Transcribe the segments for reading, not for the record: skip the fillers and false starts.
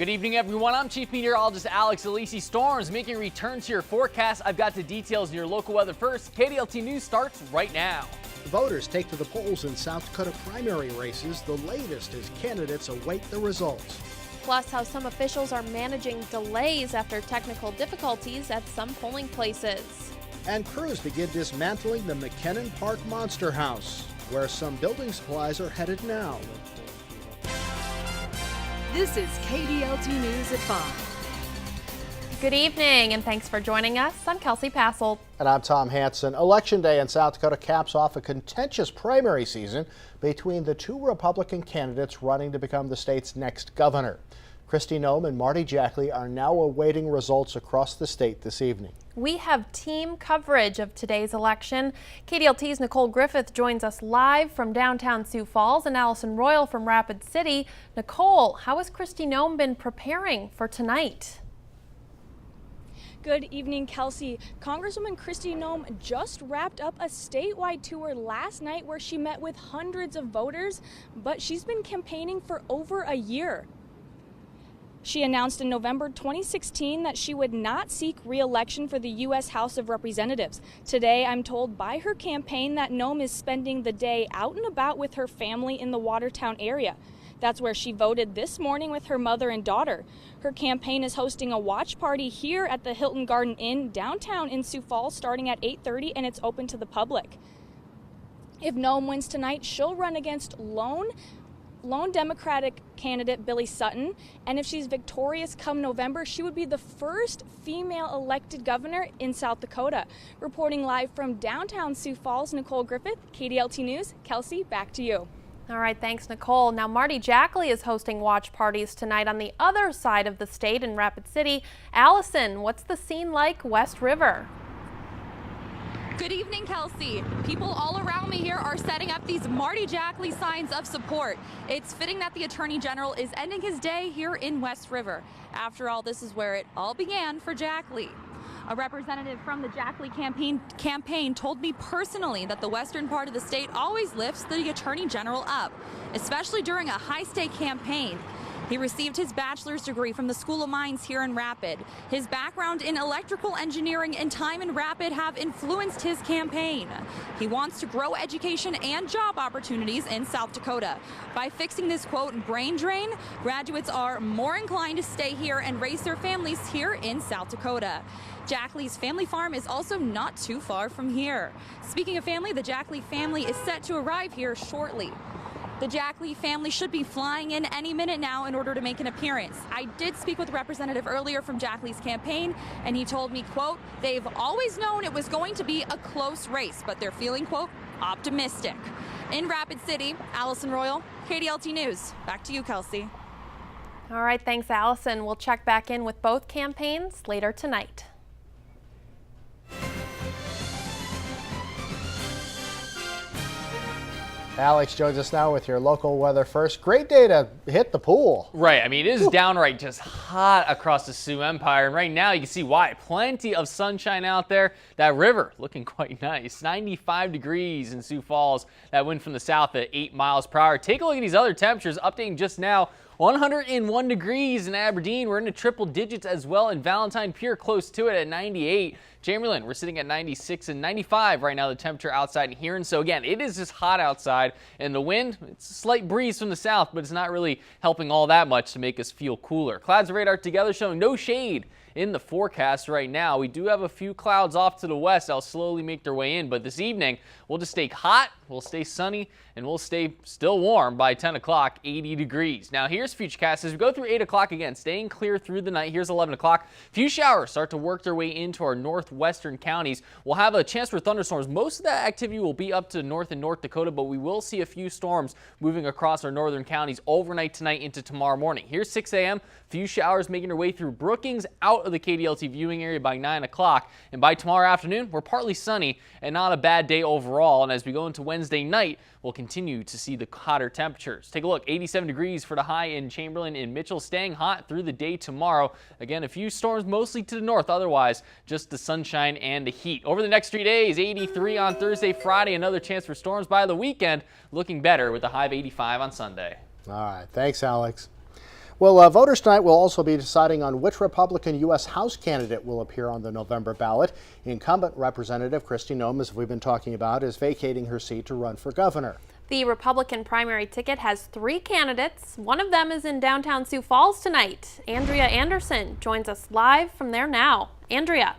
Good evening, everyone. I'm Chief Meteorologist Alex Alisi. Storms making a return to your forecast. I've got the details in your local weather first. KDLT News starts right now. Voters take to the polls in South Dakota primary races, the latest as candidates await the results. Plus, how some officials are managing delays after technical difficulties at some polling places. And crews begin dismantling the McKinnon Park Monster House, where some building supplies are headed now. This is KDLT News at 5. Good evening, and thanks for joining us. I'm Kelsey Passel. And I'm Tom Hansen. Election Day in South Dakota caps off a contentious primary season between the two Republican candidates running to become the state's next governor. Kristi Noem and Marty Jackley are now awaiting results across the state this evening. We have team coverage of today's election. KDLT's Nicole Griffith joins us live from downtown Sioux Falls and Allison Royal from Rapid City. Nicole, how has Kristi Noem been preparing for tonight? Good evening, Kelsey. Congresswoman Kristi Noem just wrapped up a statewide tour last night where she met with hundreds of voters, but she's been campaigning for over a year. She announced in November 2016 that she would not seek re-election for the U.S. House of Representatives. Today, I'm told by her campaign that Noem is spending the day out and about with her family in the Watertown area. That's where she voted this morning with her mother and daughter. Her campaign is hosting a watch party here at the Hilton Garden Inn downtown in Sioux Falls starting at 8:30, and it's open to the public. If Noem wins tonight, she'll run against lone Democratic candidate Billy Sutton, and if she's victorious come November, she would be the first female elected governor in South Dakota. Reporting live from downtown Sioux Falls, Nicole Griffith, KDLT News. Kelsey, back to you. All right, thanks, Nicole. Now, Marty Jackley is hosting watch parties tonight on the other side of the state in Rapid City. Allison, what's the scene like West River? Good evening, Kelsey. People all around me here are setting up these Marty Jackley signs of support. It's fitting that the Attorney General is ending his day here in West River. After all, this is where it all began for Jackley. A representative from the Jackley campaign told me personally that the western part of the state always lifts the Attorney General up, especially during a high-stake campaign. He received his bachelor's degree from the School of Mines here in Rapid. His background in electrical engineering and time in Rapid have influenced his campaign. He wants to grow education and job opportunities in South Dakota. By fixing this, quote, brain drain, graduates are more inclined to stay here and raise their families here in South Dakota. Jackley's family farm is also not too far from here. Speaking of family, the Jackley family is set to arrive here shortly. The Jackley family should be flying in any minute now in order to make an appearance. I did speak with a representative earlier from Jackley's campaign, and he told me, quote, they've always known it was going to be a close race, but they're feeling, quote, optimistic. In Rapid City, Allison Royal, KDLT News. Back to you, Kelsey. All right, thanks, Allison. We'll check back in with both campaigns later tonight. Alex joins us now with your local weather first. Great day to hit the pool. Right. I mean, it is downright just hot across the Sioux Empire. And right now you can see why. Plenty of sunshine out there. That river looking quite nice. 95 degrees in Sioux Falls. That wind from the south at 8 miles per hour. Take a look at these other temperatures. Updating just now. 101 degrees in Aberdeen. We're into triple digits as well in Valentine Pier, close to it at 98. Chamberlain, we're sitting at 96 and 95 right now, the temperature outside here. And so again, it is just hot outside, and the wind, it's a slight breeze from the south, but it's not really helping all that much to make us feel cooler. Clouds and radar together showing no shade in the forecast right now. We do have a few clouds off to the west that'll slowly make their way in, but this evening we'll just stay hot, we'll stay sunny, and we'll stay still warm by 10 o'clock, 80 degrees. Now here's Futurecast as we go through 8 o'clock again, staying clear through the night. Here's 11 o'clock. Few showers start to work their way into our northwestern counties. We'll have a chance for thunderstorms. Most of that activity will be up to North and North Dakota, but we will see a few storms moving across our northern counties overnight tonight into tomorrow morning. Here's 6 a.m. Few showers making their way through Brookings out of the KDLT viewing area by 9 o'clock. And by tomorrow afternoon, we're partly sunny and not a bad day overall. And as we go into Wednesday night, we'll continue to see the hotter temperatures. Take a look, 87 degrees for the high in Chamberlain and Mitchell, staying hot through the day tomorrow. Again, a few storms mostly to the north, otherwise just the sunshine and the heat. Over the next 3 days, 83 on Thursday, Friday, another chance for storms by the weekend, looking better with a high of 85 on Sunday. All right, thanks, Alex. Well, voters tonight will also be deciding on which Republican U.S. House candidate will appear on the November ballot. Incumbent Representative Kristi Noem, as we've been talking about, is vacating her seat to run for governor. The Republican primary ticket has 3 candidates. One of them is in downtown Sioux Falls tonight. Andrea Anderson joins us live from there now. Andrea.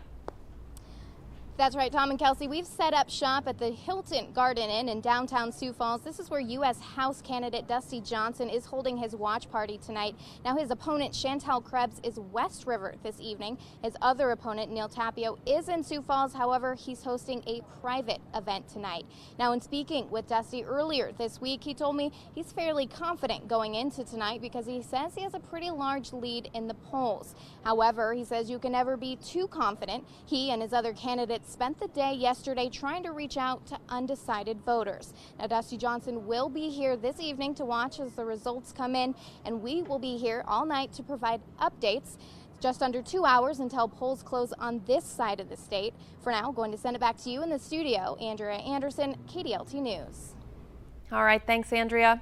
That's right, Tom and Kelsey. We've set up shop at the Hilton Garden Inn in downtown Sioux Falls. This is where U.S. House candidate Dusty Johnson is holding his watch party tonight. Now, his opponent, Chantel Krebs, is West River this evening. His other opponent, Neil Tapio, is in Sioux Falls. However, he's hosting a private event tonight. Now, in speaking with Dusty earlier this week, he told me he's fairly confident going into tonight because he says he has a pretty large lead in the polls. However, he says you can never be too confident. He and his other candidates spent the day yesterday trying to reach out to undecided voters. Now, Dusty Johnson will be here this evening to watch as the results come in, and we will be here all night to provide updates. Just under 2 hours until polls close on this side of the state. For now, going to send it back to you in the studio. Andrea Anderson, KDLT News. All right, thanks, Andrea.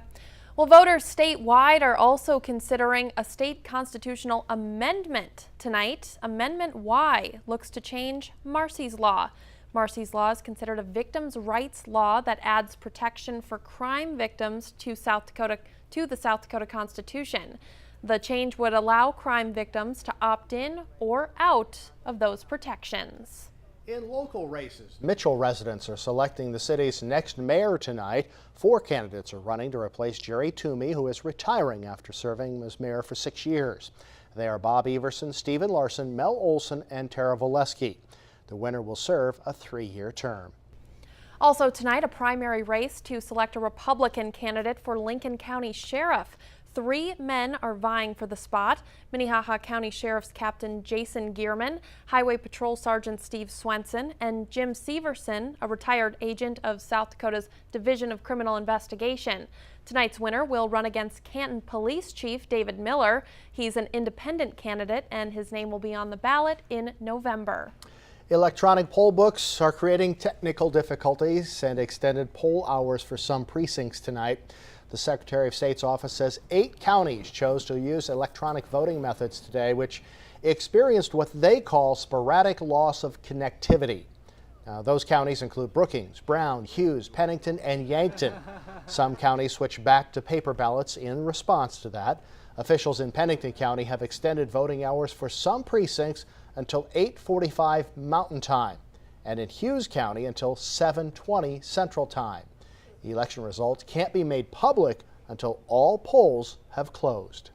Well, voters statewide are also considering a state constitutional amendment tonight. Amendment Y looks to change Marsy's Law. Marsy's Law is considered a victims' rights law that adds protection for crime victims to the South Dakota Constitution. The change would allow crime victims to opt in or out of those protections. In local races, Mitchell residents are selecting the city's next mayor tonight. 4 candidates are running to replace Jerry Toomey, who is retiring after serving as mayor for 6 years. They are Bob Everson, Stephen Larson, Mel Olson, and Tara Valesky. The winner will serve a 3-year term. Also tonight, a primary race to select a Republican candidate for Lincoln County Sheriff. 3 men are vying for the spot. Minnehaha County Sheriff's Captain Jason Gearman, Highway Patrol Sergeant Steve Swenson, and Jim Severson, a retired agent of South Dakota's Division of Criminal Investigation. Tonight's winner will run against Canton Police Chief David Miller. He's an independent candidate, and his name will be on the ballot in November. Electronic poll books are creating technical difficulties and extended poll hours for some precincts tonight. The Secretary of State's office says 8 counties chose to use electronic voting methods today, which experienced what they call sporadic loss of connectivity. Now, those counties include Brookings, Brown, Hughes, Pennington, and Yankton. Some counties switched back to paper ballots in response to that. Officials in Pennington County have extended voting hours for some precincts until 8:45 Mountain Time, and in Hughes County until 7:20 Central Time. Election results can't be made public until all polls have closed.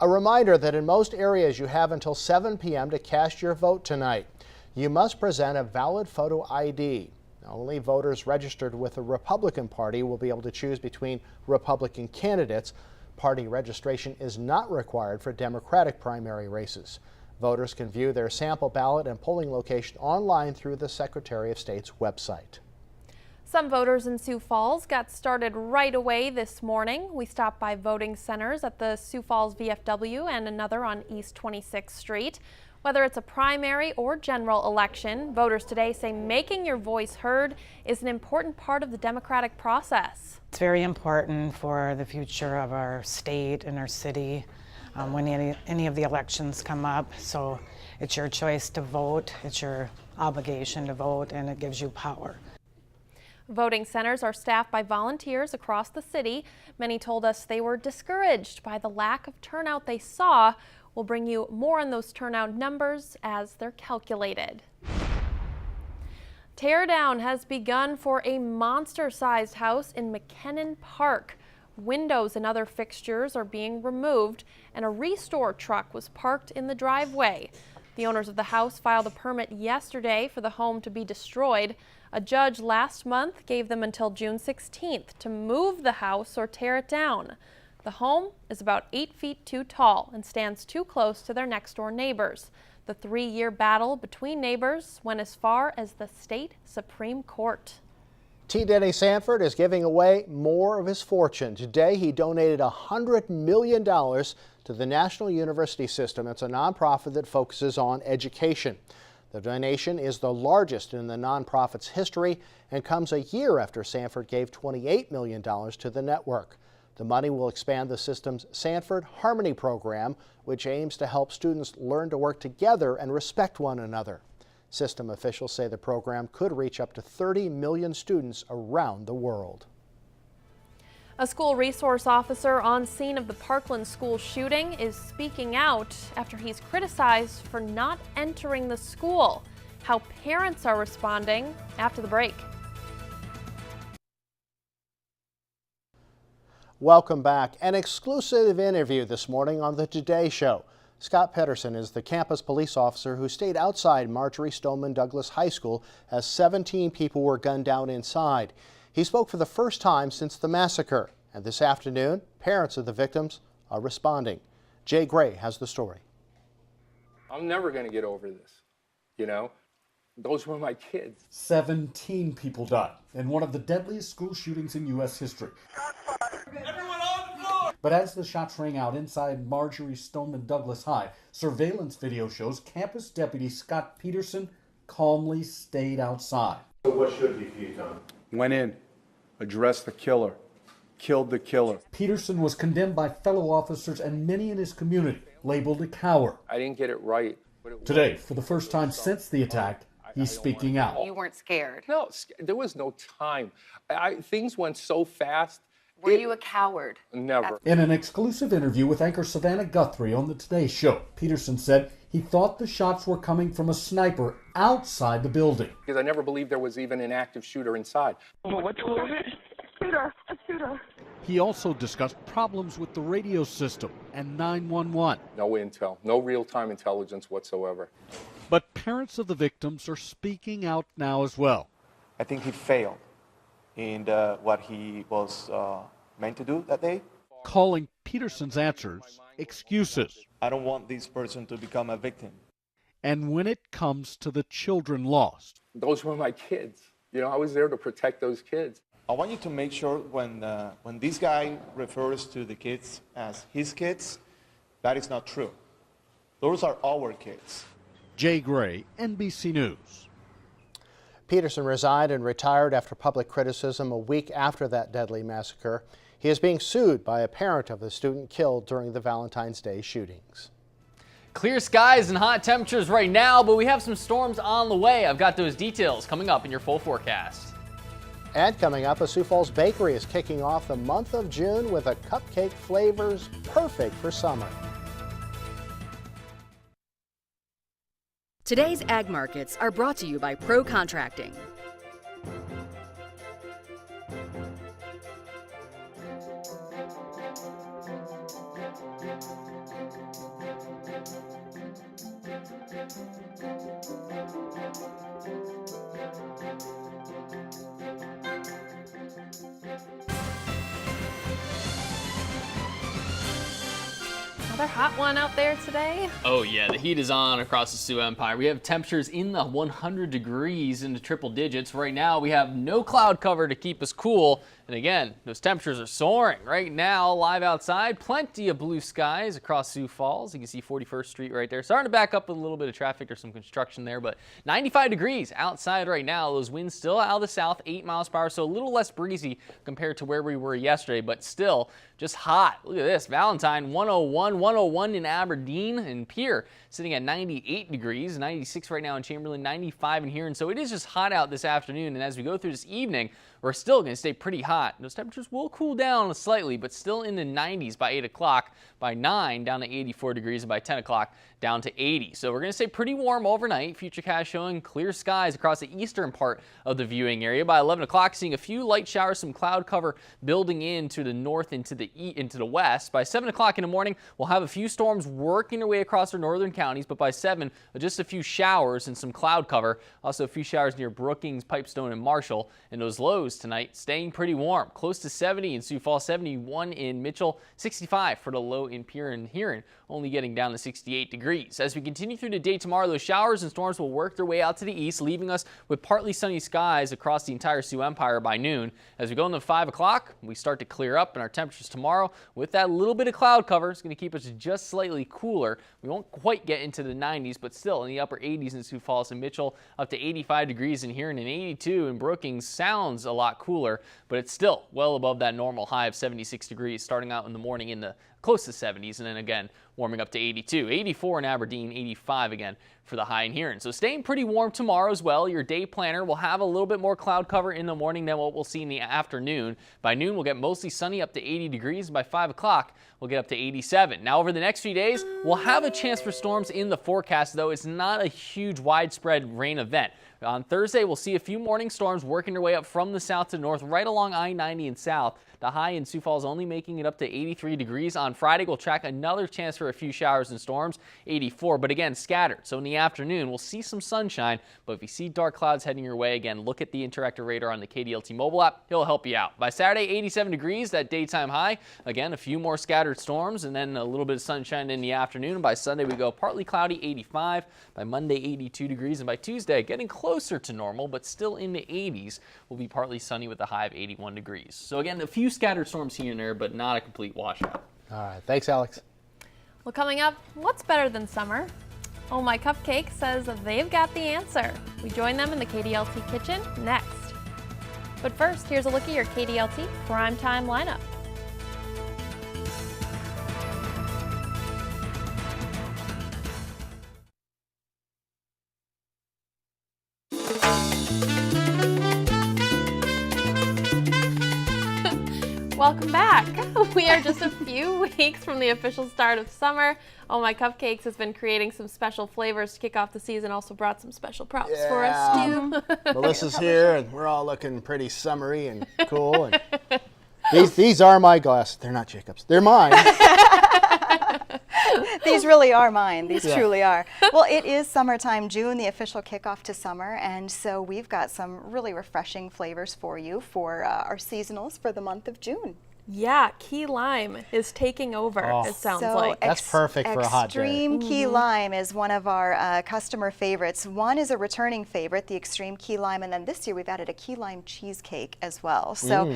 A reminder that in most areas you have until 7 p.m. to cast your vote tonight. You must present a valid photo ID. Only voters registered with the Republican Party will be able to choose between Republican candidates. Party registration is not required for Democratic primary races. Voters can view their sample ballot and polling location online through the Secretary of State's website. Some voters in Sioux Falls got started right away this morning. We stopped by voting centers at the Sioux Falls VFW and another on East 26th Street. Whether it's a primary or general election, voters today say making your voice heard is an important part of the democratic process. It's very important for the future of our state and our city when any of the elections come up. So it's your choice to vote, it's your obligation to vote, and it gives you power. Voting centers are staffed by volunteers across the city. Many told us they were discouraged by the lack of turnout they saw. We'll bring you more on those turnout numbers as they're calculated. Teardown has begun for a monster-sized house in McKinnon Park. Windows and other fixtures are being removed, and a restore truck was parked in the driveway. The owners of the house filed a permit yesterday for the home to be destroyed. A judge last month gave them until June 16th to move the house or tear it down. The home is about 8 feet too tall and stands too close to their next-door neighbors. The 3-year battle between neighbors went as far as the state Supreme Court. T. Denny Sanford is giving away more of his fortune. Today, he donated $100 million to the National University System. It's a nonprofit that focuses on education. The donation is the largest in the nonprofit's history and comes a year after Sanford gave $28 million to the network. The money will expand the system's Sanford Harmony program, which aims to help students learn to work together and respect one another. System officials say the program could reach up to 30 million students around the world. A school resource officer on scene of the Parkland school shooting is speaking out after he's criticized for not entering the school. How parents are responding after the break. Welcome back. An exclusive interview this morning on the Today Show. Scott Pedersen is the campus police officer who stayed outside Marjory Stoneman Douglas High School as 17 people were gunned down inside. He spoke for the first time since the massacre, and this afternoon, parents of the victims are responding. Jay Gray has the story. I'm never going to get over this, you know? Those were my kids. 17 people died in one of the deadliest school shootings in U.S. history. Everyone on the floor! But as the shots rang out inside Marjory Stoneman Douglas High, surveillance video shows campus deputy Scott Pedersen calmly stayed outside. So what should he have done? Went in, addressed the killer, killed the killer. Pedersen was condemned by fellow officers and many in his community, labeled a coward. I didn't get it right. Today, for the first time since the attack, he's speaking out. You weren't scared? No, there was no time. Things went so fast. Were you a coward? Never. In an exclusive interview with anchor Savannah Guthrie on the Today Show, Pedersen said he thought the shots were coming from a sniper outside the building. Because I never believed there was even an active shooter inside. What was it? Shooter, a shooter. He also discussed problems with the radio system and 911. No intel, no real-time intelligence whatsoever. But parents of the victims are speaking out now as well. I think he failed in what he was meant to do that day. Calling Pedersen's answers excuses. I don't want this person to become a victim. And when it comes to the children lost. Those were my kids. You know, I was there to protect those kids. I want you to make sure when this guy refers to the kids as his kids, that is not true. Those are our kids. Jay Gray, NBC News. Pedersen resigned and retired after public criticism a week after that deadly massacre. He is being sued by a parent of the student killed during the Valentine's Day shootings. Clear skies and hot temperatures right now, but we have some storms on the way. I've got those details coming up in your full forecast. And coming up, a Sioux Falls bakery is kicking off the month of June with a cupcake flavors perfect for summer. Today's ag markets are brought to you by Pro Contracting. Another hot one out there today. Oh yeah, the heat is on across the Sioux Empire. We have temperatures in the 100 degrees into triple digits. Right now we have no cloud cover to keep us cool. And again, those temperatures are soaring. Right now, live outside, plenty of blue skies across Sioux Falls. You can see 41st Street right there. Starting to back up with a little bit of traffic or some construction there, but 95 degrees outside right now. Those winds still out of the south, 8 miles per hour, so a little less breezy compared to where we were yesterday, but still just hot. Look at this, Valentine 101 in Aberdeen, and Pierre sitting at 98 degrees, 96 right now in Chamberlain, 95 in here, and so it is just hot out this afternoon. And as we go through this evening, we're still going to stay pretty hot. Those temperatures will cool down slightly, but still in the 90s by 8 o'clock. By 9, down to 84 degrees, and by 10 o'clock, down to 80. So we're going to stay pretty warm overnight. Futurecast showing clear skies across the eastern part of the viewing area. By 11 o'clock, seeing a few light showers, some cloud cover building into the north, into the west. By 7 o'clock in the morning, we'll have a few storms working their way across our northern counties, but by 7, just a few showers and some cloud cover. Also a few showers near Brookings, Pipestone, and Marshall. And those lows tonight staying pretty warm. Close to 70 in Sioux Falls, 71 in Mitchell, 65 for the low in Pierre and Huron, only getting down to 68 degrees. As we continue through the day tomorrow, those showers and storms will work their way out to the east, leaving us with partly sunny skies across the entire Sioux Empire by noon. As we go into 5 o'clock, we start to clear up, and our temperatures tomorrow, with that little bit of cloud cover, is going to keep us just slightly cooler. We won't quite get into the 90s, but still in the upper 80s in Sioux Falls and Mitchell, up to 85 degrees in Huron and 82 in Brookings. Sounds a lot lot cooler, but it's still well above that normal high of 76 degrees starting out in the morning in the close to 70s, and then again warming up to 82, 84 in Aberdeen, 85 again for the high in Huron. So staying pretty warm tomorrow as well. Your day planner will have a little bit more cloud cover in the morning than what we'll see in the afternoon. By noon, we'll get mostly sunny up to 80 degrees, and by 5 o'clock, we'll get up to 87. Now, over the next few days, we'll have a chance for storms in the forecast, though it's not a huge widespread rain event. On Thursday, we'll see a few morning storms working their way up from the south to north, right along I-90 and south. The high in Sioux Falls only making it up to 83 degrees. On Friday, we'll track another chance for a few showers and storms, 84, but again, scattered. So in the afternoon, we'll see some sunshine, but if you see dark clouds heading your way, again, look at the interactive radar on the KDLT mobile app. It'll help you out. By Saturday, 87 degrees, that daytime high. Again, a few more scattered storms, and then a little bit of sunshine in the afternoon. And by Sunday, we go partly cloudy, 85. By Monday, 82 degrees. And by Tuesday, getting closer to normal, but still in the 80s. Will be partly sunny with a high of 81 degrees. So again, a few scattered storms here and there, but not a complete washout. All right. Thanks, Alex. Well, coming up, what's better than summer? Oh My Cupcake says they've got the answer. We join them in the KDLT kitchen next. But first, here's a look at your KDLT primetime lineup. Welcome back. We are just a few weeks from the official start of summer. Oh My Cupcakes has been creating some special flavors to kick off the season. Also brought some special props for us too. Melissa's here, and we're all looking pretty summery and cool. And these are my glasses. They're not Jacob's. They're mine. These really are mine. These truly are. Well, it is summertime, June, the official kickoff to summer, and so we've got some really refreshing flavors for you for our seasonals for the month of June. Yeah, key lime is taking over, it sounds like. That's perfect for a hot day. Extreme key lime is one of our customer favorites. One is a returning favorite, the extreme key lime, and then this year we've added a key lime cheesecake as well. So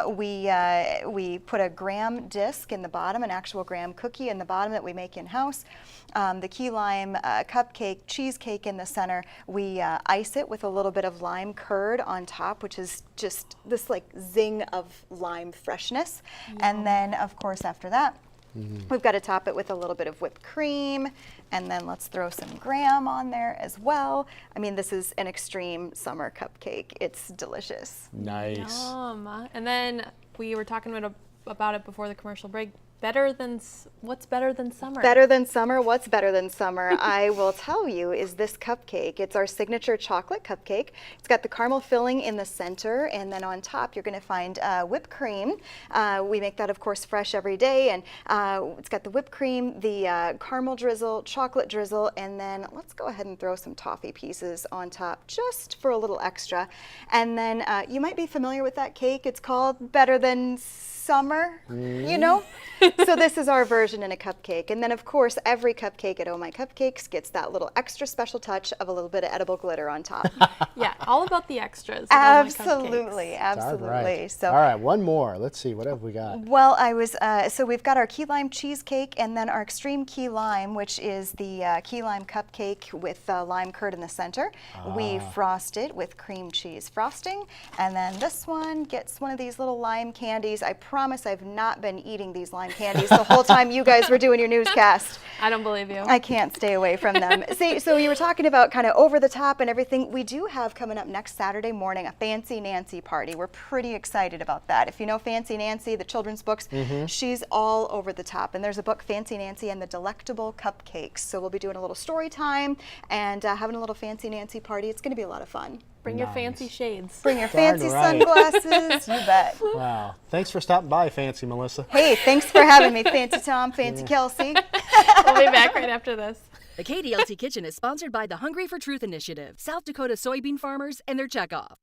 we put a graham disc in the bottom, an actual graham cookie in the bottom that we make in-house. The key lime cupcake, cheesecake in the center. We ice it with a little bit of lime curd on top, which is just this like zing of lime freshness. And then, of course, after that, we've got to top it with a little bit of whipped cream, and then let's throw some graham on there as well. I mean, this is an extreme summer cupcake. It's delicious. Nice. And then we were talking about it before the commercial break. What's better than summer? Better than summer? What's better than summer? I will tell you is this cupcake. It's our signature chocolate cupcake. It's got the caramel filling in the center, and then on top you're going to find whipped cream. We make that, of course, fresh every day, and it's got the whipped cream, the caramel drizzle, chocolate drizzle, and then let's go ahead and throw some toffee pieces on top just for a little extra. And then you might be familiar with that cake. It's called Better Than Summer, you know? So this is our version in a cupcake. And then, of course, every cupcake at Oh My Cupcakes gets that little extra special touch of a little bit of edible glitter on top. Yeah, all about the extras. Absolutely, absolutely. All right. So, all right, one more. Let's see, what have we got? Well, so we've got our key lime cheesecake and then our extreme key lime, which is the key lime cupcake with lime curd in the center. We frost it with cream cheese frosting. And then this one gets one of these little lime candies. I promise I've not been eating these lime candies the whole time you guys were doing your newscast. I don't believe you. I can't stay away from them. So you were talking about kind of over the top and everything. We do have coming up next Saturday morning a Fancy Nancy party. We're pretty excited about that. If you know Fancy Nancy, the children's books, she's all over the top. And there's a book, Fancy Nancy and the Delectable Cupcakes. So we'll be doing a little story time and having a little Fancy Nancy party. It's going to be a lot of fun. Bring your fancy shades. Bring your fancy sunglasses. You bet. Wow. Thanks for stopping by, Fancy Melissa. Hey, thanks for having me, Fancy Tom, Fancy Kelsey. We'll be back right after this. The KDLT Kitchen is sponsored by the Hungry for Truth Initiative, South Dakota soybean farmers, and their checkoff.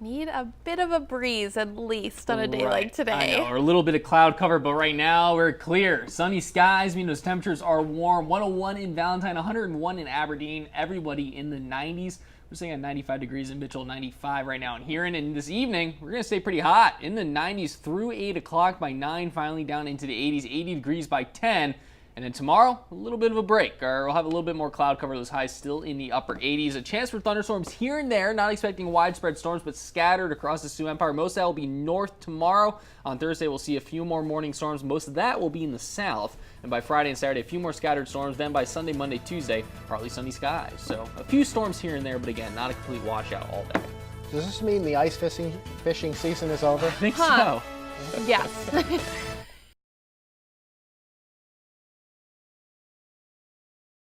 Need a bit of a breeze at least on a day like today. I know, or a little bit of cloud cover, but right now we're clear. Sunny skies mean those temperatures are warm. 101 in Valentine, 101 in Aberdeen, everybody in the 90s. We're sitting at 95 degrees in Mitchell, 95 right now in Huron. And this evening, we're going to stay pretty hot in the 90s through 8 o'clock. By 9, finally down into the 80s, 80 degrees by 10. And then tomorrow, a little bit of a break. We'll have a little bit more cloud cover. Those highs still in the upper 80s. A chance for thunderstorms here and there. Not expecting widespread storms, but scattered across the Sioux Empire. Most of that will be north tomorrow. On Thursday, we'll see a few more morning storms. Most of that will be in the south. And by Friday and Saturday, a few more scattered storms. Then by Sunday, Monday, Tuesday, partly sunny skies. So a few storms here and there, but again, not a complete washout all day. Does this mean the ice fishing season is over? I think so. Yes.